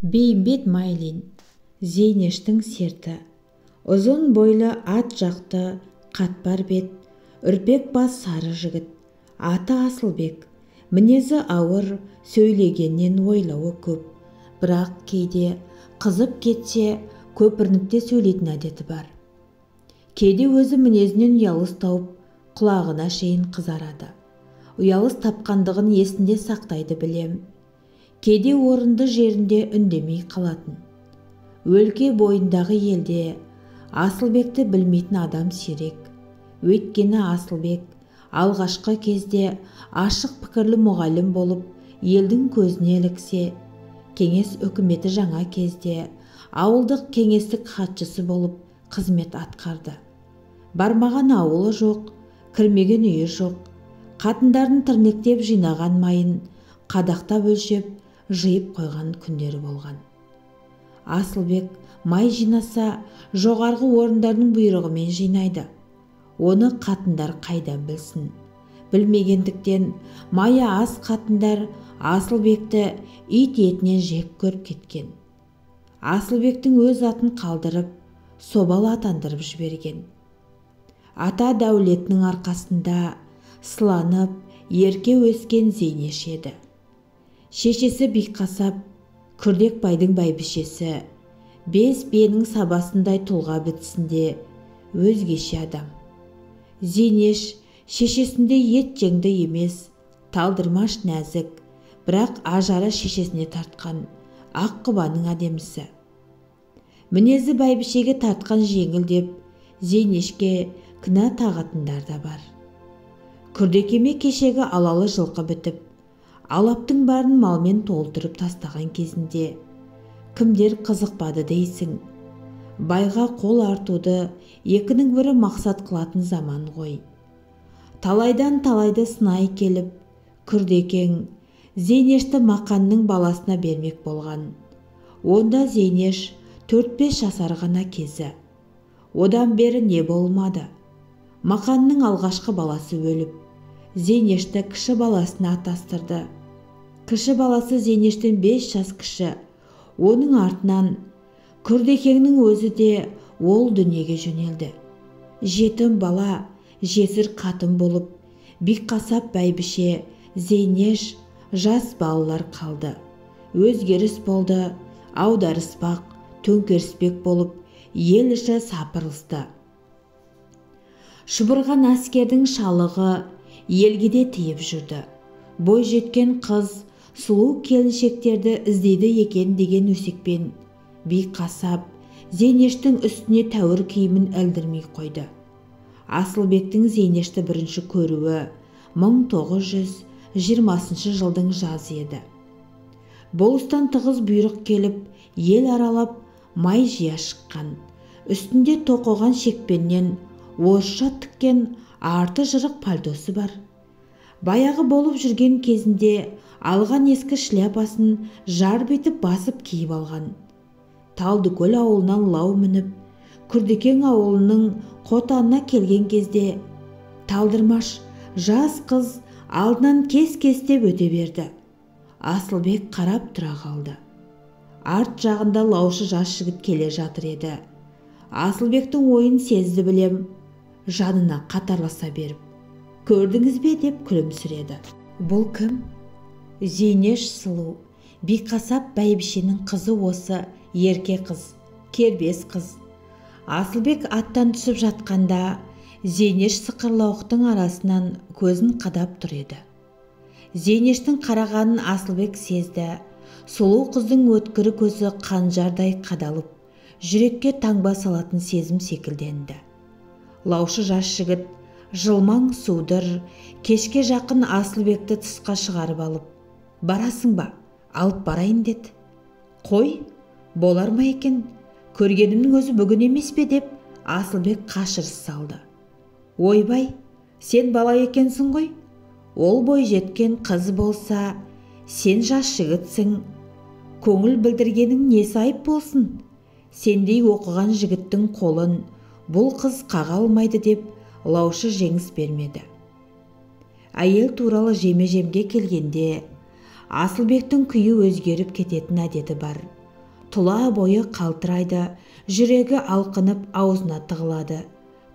Бейімбет Майлин, Зейнештің серті. Ұзын бойлы ат жақты, қатпар бет, үрпек бас сары жігіт. Аты Асылбек. Мінезі ауыр, сөйлегеннен ойлауы көп. Бірақ кейде қызып кетсе, көпірніп те сөйлейтін әдеті бар. Кейде өзі мінезінен ұялыс тауып, құлағына шейін қызарады. Ұялыс тапқандығын есінде сақтайды білем. Кейде орынды жерінде үндемей қалатын. Өлке бойындағы елде Асылбекті білмейтін адам сирек. Өйткені Асылбек алғашқы кезде ашық пікірлі мұғалім болып, елдің көзіне іліксе, кеңес үкіметі жаңа кезде ауылдық кеңестік хатшысы болып қызмет атқарды. Бармаған ауылы жоқ, кірмеген үйі жоқ. Қатындарын тірнектеп жинаған майын қадақтап өлшеп, жиып қойған күндері болған. Асылбек май жинаса, жоғарғы орындардың бұйрығымен жинайды. Оны қатындар қайдан білсін? Білмегендіктен майы аз қатындар Асылбекті ит етінен жек көріп кеткен. Асылбектің өз атын қалдырып, собал атандырып жіберген. Ата дәулетінің арқасында сыланып, ерке өскен Зейнеш еді. Шешесі Биқасап, Күрдек байдың бәйбішесі, бес биенің сабасындай тұлға бітісінде өзгеше адам. Зейнеш шешесінде ет жеңді емес, талдырмаш нәзік, бірақ ажары шешесіне тартқан ақ құбаның әдемісі. Мінезі бәйбішеге тартқан жеңіл деп Зейнешке кінә тағатындар да бар. Күрдекеме кешегі алалы жылқы бітіп, алаптың барын малмен толтырып тастаған кезінде кімдер қызықпады дейсің? Байға қол артуды екінің бірі мақсат қылатын заман ғой. Талайдан талайды сынай келіп, Күрдекең Зейнешті Мақанның баласына бермек болған. Онда Зейнеш 4-5 жасар ғана кезі. Одан бері не болмады? Мақанның алғашқы баласы өліп, Зейнешті кіші баласына атастырды. Кіші баласы Зейнештен 5 жас кіші. Оның артынан Күрдекеңнің өзі де ол дүниеге жөнелді. Жетім бала, жесір қатын болып, Биқасап бәйбіше, Зейнеш, жас балалар қалды. Өзгеріс болды, аударыспақ, төңкеріспек болып, ел іші сапырылысты. Шұбырған әскердің шалығы елге де тиіп жүрді. Бой жеткен қыз сұлу келіншектерді іздейді екен деген өсекпен Биқасап Зейнештің үстіне тәуір киімін ілдірмей қойды. Асылбектің Зейнешті бірінші көруі 1920 жылдың жазы еді. Болыстан тығыз бұйрық келіп, ел аралап май жия шыққан. Үстінде тоқыған шекпеннен орысша тіккен арты жырық пальтосы бар. Баяғы болып жүрген кезінде алған ескі шляпасын жарбитып басып киіп алған. Талдыкөл ауылынан лау мініп, Күрдекең ауылының қотанына келген кезде талдырмаш жас қыз алдынан кес-кестеп өте берді. Асылбек қарап тұра қалды. Арт жағында лаушы жас жігіт келе жатыр еді. Асылбектің ойын сезді білем, жанына қатарласа беріп, көрдіңіз бе деп күлімсіреді. Бұл кім? Зейнеш сұлу, Биқасап бәйбішенің қызы осы, ерке қыз, кербез қыз. Асылбек аттан түсіп жатқанда Зейнеш сықырлауықтың арасынан көзін қадап тұр еді. Зейнештің қарағанын Асылбек сезді. Сұлу қыздың өткірі көзі қанжардай қадалып, жүрекке таңба салатын сезім секілденді. Лаушы жас жігіт жылмаң судыр, кешке жақын Асылбекті тысқа шығарып алып, барасың ба, алып барайын деді. Қой, болар ма екен? Көргенімнің өзі бүгін емес пе деп Асылбек қашырыс салды. Ойбай, сен бала екенсің ғой. Ол бой жеткен қыз болса, сен жас жігітсің. Көңіл білдіргенің несі айып болсын? Сендей оқыған жігіттің қолын бұл қыз қаға алмайды деп лаушы жеңіс бермеді. Әйел туралы жеме-жемге келгенде Асылбектің күйі өзгеріп кететін әдеті бар. тұла бойы қалтырайды, жүрегі алқынып аузына тығылады.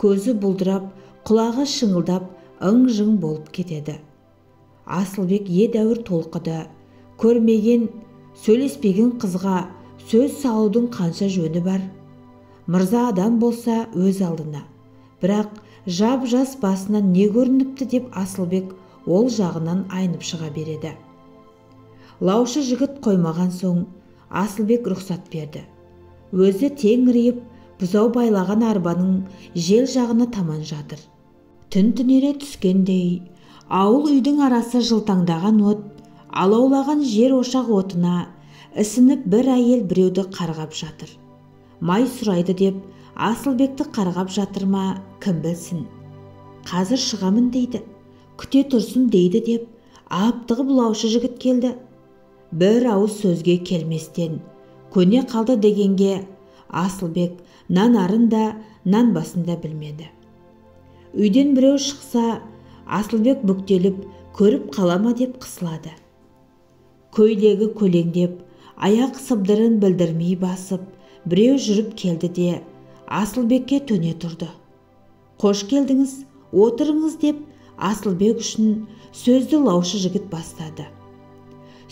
Көзі бұлдырап, құлағы шыңылдап, ың-жың болып кетеді. Асылбек едәуір толқыды. Көрмеген, сөйлеспеген қызға сөз салудың қанша жөні бар? Мырза адам болса өз алдына. Бірақ жап-жас басынан не көрініпті деп Асылбек ол жағынан айнып шыға береді. Лаушы жігіт қоймаған соң Асылбек рұқсат берді. Өзі теңірейіп, бұзау байлаған арбаның жел жағына таман жатыр. Түн түнере түскендей, ауыл үйдің арасы жылтаңдаған от, алаулаған жер ошақ отына ісініп бір әйел біреуді қарғап жатыр. Май сұрайды деп Асылбекті қарғап жатыр ма, кім білсін. Қазір шығамын дейді, күте тұрсын дейді деп аптығы лаушы жігіт келді. Бір ауыз сөзге келместен көне қалды дегенге Асылбек нан арын да, нан басын да білмеді. Үйден біреу шықса, Асылбек бүктеліп, көріп қалама деп қысылады. Көйлегі көлеңдеп, аяқ сыбдырын білдірмей басып, біреу жүріп келді де Асылбекке төне тұрды. Қош келдіңіз, отырыңыз деп Асылбек үшін сөзді лаушы жігіт бастады.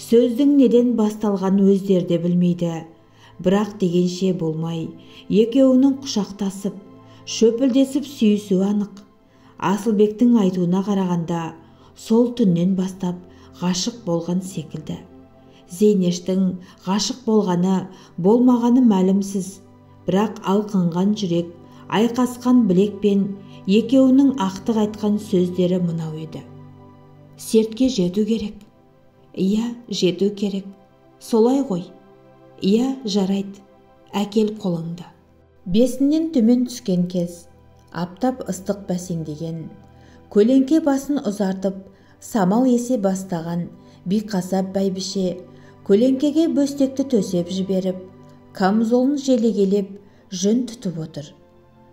Сөздің неден басталғанын өздері де білмейді. Бірақ дегенше болмай, екеуінің құшақтасып, шөпілдесіп сүйісуі анық. Асылбектің айтуына қарағанда, сол түннен бастап ғашық болған секілді. Зейнештің ғашық болғаны, болмағаны мәлімсіз, бірақ алқынған жүрек, айқасқан білекпен екеуінің ақтық айтқан сөздері мынау еді. Сертке жету керек. Иә, жету керек. Солай ғой. Иә, жарайды. Әкел қолыңды. Бесінен төмен түскен кез, аптап ыстық бәсеңдеген, көлеңке басын ұзартып, самал есе бастаған биқасап бәйбіше көлеңкеге бөстекті төсеп жіберіп, камзолын желегелеп, жүн тұтып отыр.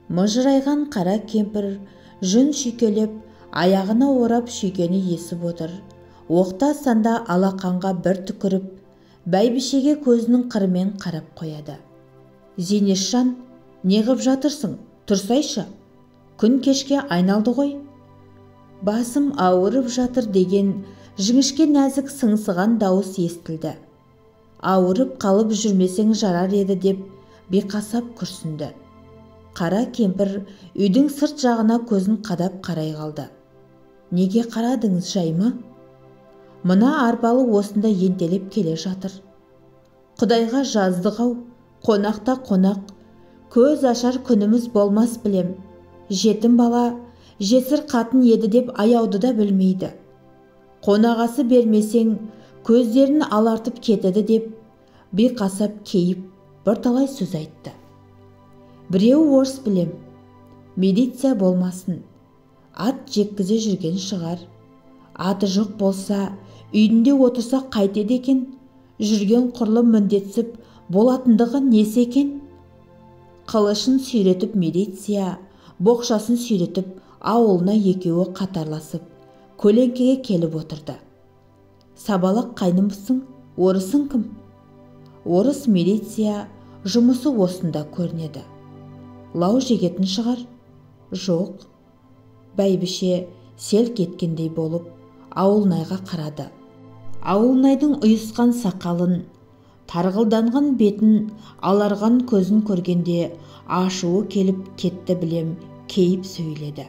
Мыжырайған қара кемпір жүн шүйкелеп, аяғына орап шүйкені есіп отыр. Оқта санда алақанға бір түкіріп, бәйбішеге көзінің қырымен қарап қояды. Зейнешжан, неғып жатырсың? Тұрсайшы. Күн кешке айналды ғой. Басым ауырып жатыр деген жіңішке нәзік сыңсыған дауыс естілді. Ауырып қалып жүрмесең жарар еді деп биқасап күрсінді. Қара кемпір үйдің сырт жағына көзін қадап қарай қалды. Неге қарадыңыз, жаймы? Мына арбалы осында ентелеп келе жатыр. Құдайға жаздық-ау, қонақта қонақ, көз ашар күніміз болмас білем. Жетім бала, жесір қатын еді деп аяуды да білмейді. Қонағасы бермесең, көздерін алартып кетеді деп биқасап кейіп бірталай сөз айтты. Біреу орыс білем, милиция болмасын, ат жеккізе жүрген шығар. Аты жоқ болса, үйінде отырса қайтеді екен, жүрген құрлы міндетсіп болатындығы несі екен? Қылышын сүйретіп милиция, боқшасын сүйретіп ауылына екеуі қатарласып, көлеңкеге келіп отырды. Сабалақ қайнымсың, орысың кім? Орыс милиция, жұмысы осында көрінеді. Лау жегетін шығар? Жоқ. Бәйбіше селк еткендей болып, Ауылнайға қарады. Ауылнайдың ұйысқан сақалын, тарғылданған бетін, аларған көзін көргенде ашуы келіп кетті білем, кейіп сөйледі.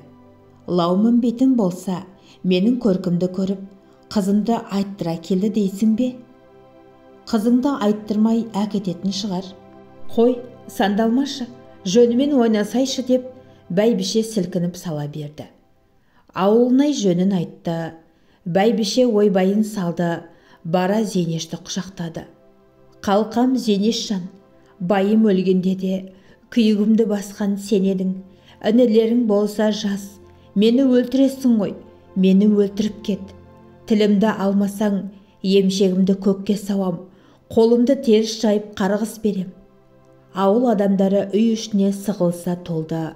Лаумын бетін болса, менің көркімді көріп, қызымды айттыра келді дейсің бе? Қызыңды айттырмай әкететін шығар. Қой, сандалмашы, жөнімен ойнасайшы деп бәйбіше сілкініп сала берді. Ауылнай жөнін айтты. Бәйбіше ойбайын салды, бара Зейнешті құшақтады. Қалқам Зейнешжан, байым өлгенде де күйігімді басқан сен едің. Інілерің болса жас, мені өлтіресің ғой, мені өлтіріп кет. Тілімді алмасаң, емшегімді көкке сауам, қолымды теріс жайып қарғыс берем. Ауыл адамдары үй ішіне сығылса толды.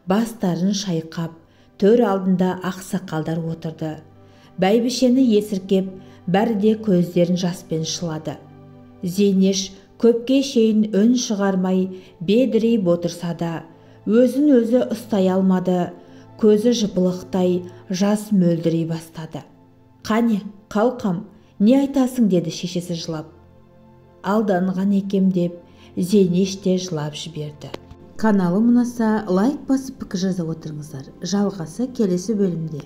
Бастарын шайқап, төр алдында ақсақалдар отырды. Бәйбішені есіркеп, бәрі де көздерін жаспен шылады. Зейнеш көпке шейін үн шығармай бедірейіп отырса да өзін өзі ұстай алмады. Көзі жыпылықтай жас мөлдірей бастады. «Қане, қалқам, не айтасың?» деді шешесі жылап. «Алданған екем» деп Зейнеш те жылап жіберді. Каналым ұнаса лайк басып пікір жазып отырыңыздар. Жалғасы келесі бөлімде.